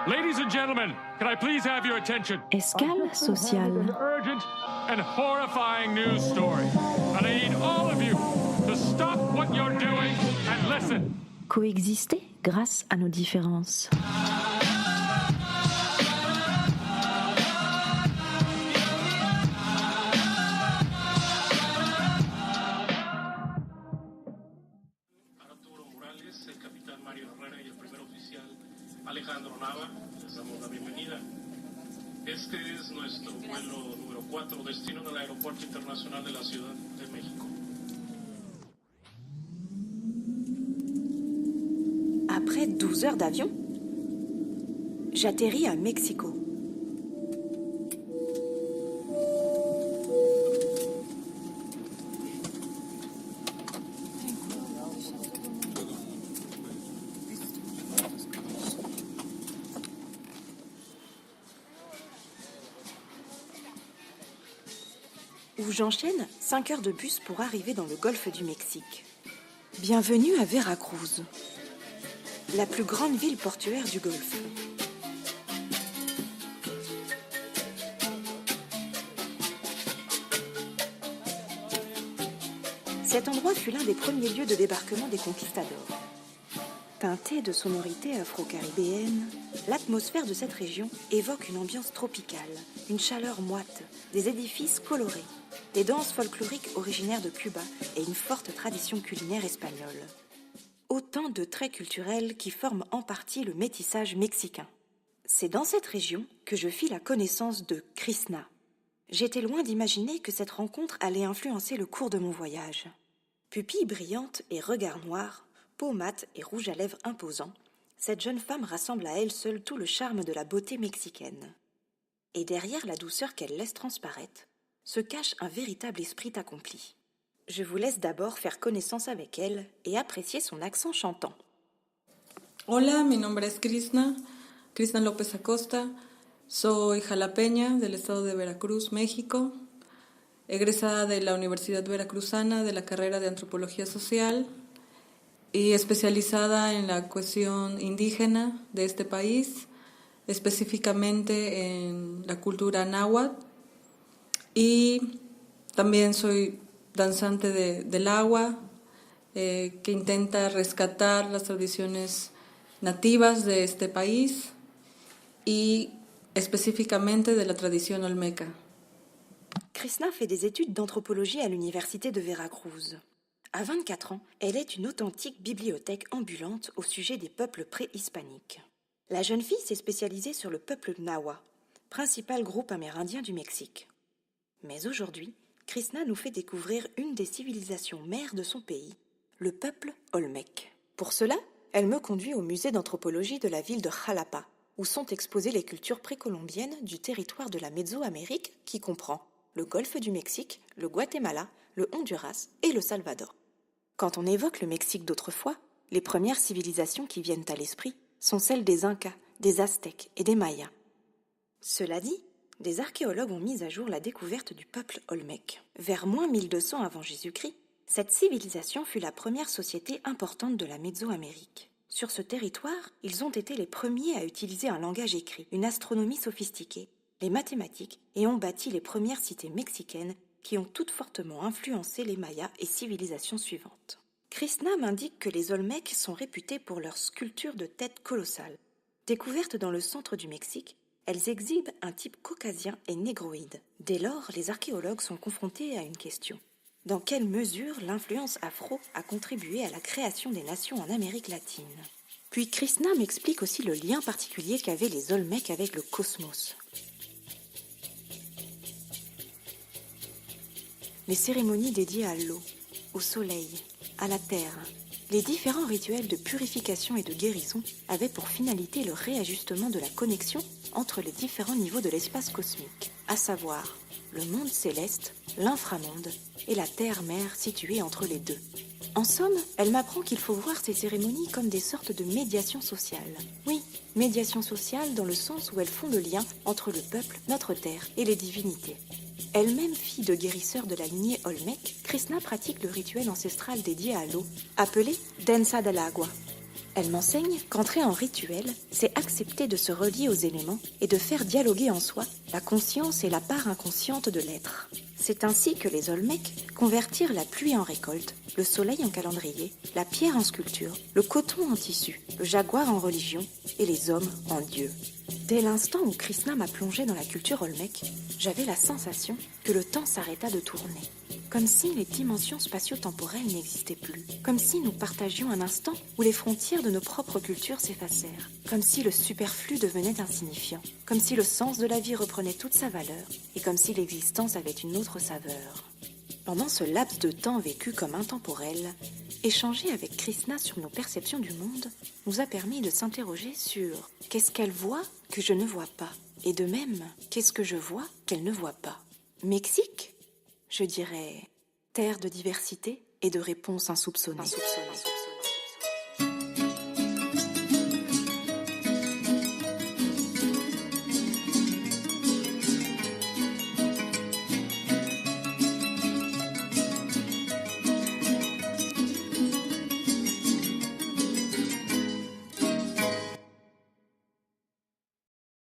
Ladies and gentlemen, can I please have your attention? Escale sociale. Urgent and horrifying news story. And I need all of you to stop what you're doing and listen. Coexister grâce à nos différences. Arturo Morales, el capitán Mario Herrera y el primer oficial Alejandro Nava, les damos la bienvenida. Este es nuestro vuelo número 4, destino del Aeropuerto Internacional de la Ciudad de México. Après 12 heures d'avion, j'atterris à Mexico. Où j'enchaîne 5 heures de bus pour arriver dans le golfe du Mexique. Bienvenue à Veracruz, la plus grande ville portuaire du Golfe. Cet endroit fut l'un des premiers lieux de débarquement des conquistadors. Teinté de sonorités afro-caribéennes, l'atmosphère de cette région évoque une ambiance tropicale, une chaleur moite, des édifices colorés, des danses folkloriques originaires de Cuba et une forte tradition culinaire espagnole. Autant de traits culturels qui forment en partie le métissage mexicain. C'est dans cette région que je fis la connaissance de Krishna. J'étais loin d'imaginer que cette rencontre allait influencer le cours de mon voyage. Pupilles brillantes et regard noir, peau mate et rouge à lèvres imposant, cette jeune femme rassemble à elle seule tout le charme de la beauté mexicaine. Et derrière la douceur qu'elle laisse transparaître, se cache un véritable esprit accompli. Je vous laisse d'abord faire connaissance avec elle et apprécier son accent chantant. Hola, mi nombre es Krishna López Acosta. Soy jalapeña del estado de Veracruz, México, egresada de la Universidad Veracruzana de la carrera de Antropología Social y especializada en la cuestión indígena de este país, específicamente en la cultura náhuatl, y también soy danzante del agua, que intenta rescatar las tradiciones nativas de este país y específicamente de la tradición olmeca. Krishna fait des études d'anthropologie à l'université de Veracruz. À 24 ans, elle est une authentique bibliothèque ambulante au sujet des peuples préhispaniques. La jeune fille s'est spécialisée sur le peuple Nahua, principal groupe amérindien du Mexique. Mais aujourd'hui, Krishna nous fait découvrir une des civilisations mères de son pays, le peuple Olmec. Pour cela, elle me conduit au musée d'anthropologie de la ville de Jalapa, où sont exposées les cultures précolombiennes du territoire de la Mésoamérique qui comprend le golfe du Mexique, le Guatemala, le Honduras et le Salvador. Quand on évoque le Mexique d'autrefois, les premières civilisations qui viennent à l'esprit sont celles des Incas, des Aztèques et des Mayas. Cela dit, des archéologues ont mis à jour la découverte du peuple Olmec. Vers moins 1200 avant Jésus-Christ, cette civilisation fut la première société importante de la Mésoamérique. Sur ce territoire, ils ont été les premiers à utiliser un langage écrit, une astronomie sophistiquée, les mathématiques et ont bâti les premières cités mexicaines qui ont toutes fortement influencé les Mayas et civilisations suivantes. Krishna m'indique que les Olmecs sont réputés pour leurs sculptures de têtes colossales. Découvertes dans le centre du Mexique, elles exhibent un type caucasien et négroïde. Dès lors, les archéologues sont confrontés à une question. Dans quelle mesure l'influence afro a contribué à la création des nations en Amérique latine? Puis Krishna m'explique aussi le lien particulier qu'avaient les Olmecs avec le cosmos. Les cérémonies dédiées à l'eau, au soleil, à la terre, les différents rituels de purification et de guérison avaient pour finalité le réajustement de la connexion entre les différents niveaux de l'espace cosmique, à savoir le monde céleste, l'inframonde et la terre-mère située entre les deux. En somme, elle m'apprend qu'il faut voir ces cérémonies comme des sortes de médiation sociale. Oui, médiation sociale dans le sens où elles font le lien entre le peuple, notre terre et les divinités. Elle-même fille de guérisseur de la lignée Olmec, Krishna pratique le rituel ancestral dédié à l'eau, appelé Danza del Agua. Elle m'enseigne qu'entrer en rituel, c'est accepter de se relier aux éléments et de faire dialoguer en soi la conscience et la part inconsciente de l'être. C'est ainsi que les Olmecs convertirent la pluie en récolte, le soleil en calendrier, la pierre en sculpture, le coton en tissu, le jaguar en religion et les hommes en dieux. Dès l'instant où Krishna m'a plongé dans la culture Olmec, j'avais la sensation que le temps s'arrêta de tourner. Comme si les dimensions spatio-temporelles n'existaient plus. Comme si nous partagions un instant où les frontières de nos propres cultures s'effacèrent. Comme si le superflu devenait insignifiant. Comme si le sens de la vie reprenait toute sa valeur. Et comme si l'existence avait une autre saveur. Pendant ce laps de temps vécu comme intemporel, échanger avec Krishna sur nos perceptions du monde nous a permis de s'interroger sur qu'est-ce qu'elle voit que je ne vois pas. Et de même, qu'est-ce que je vois qu'elle ne voit pas. Mexique ? Je dirais terre de diversité et de réponses insoupçonnées.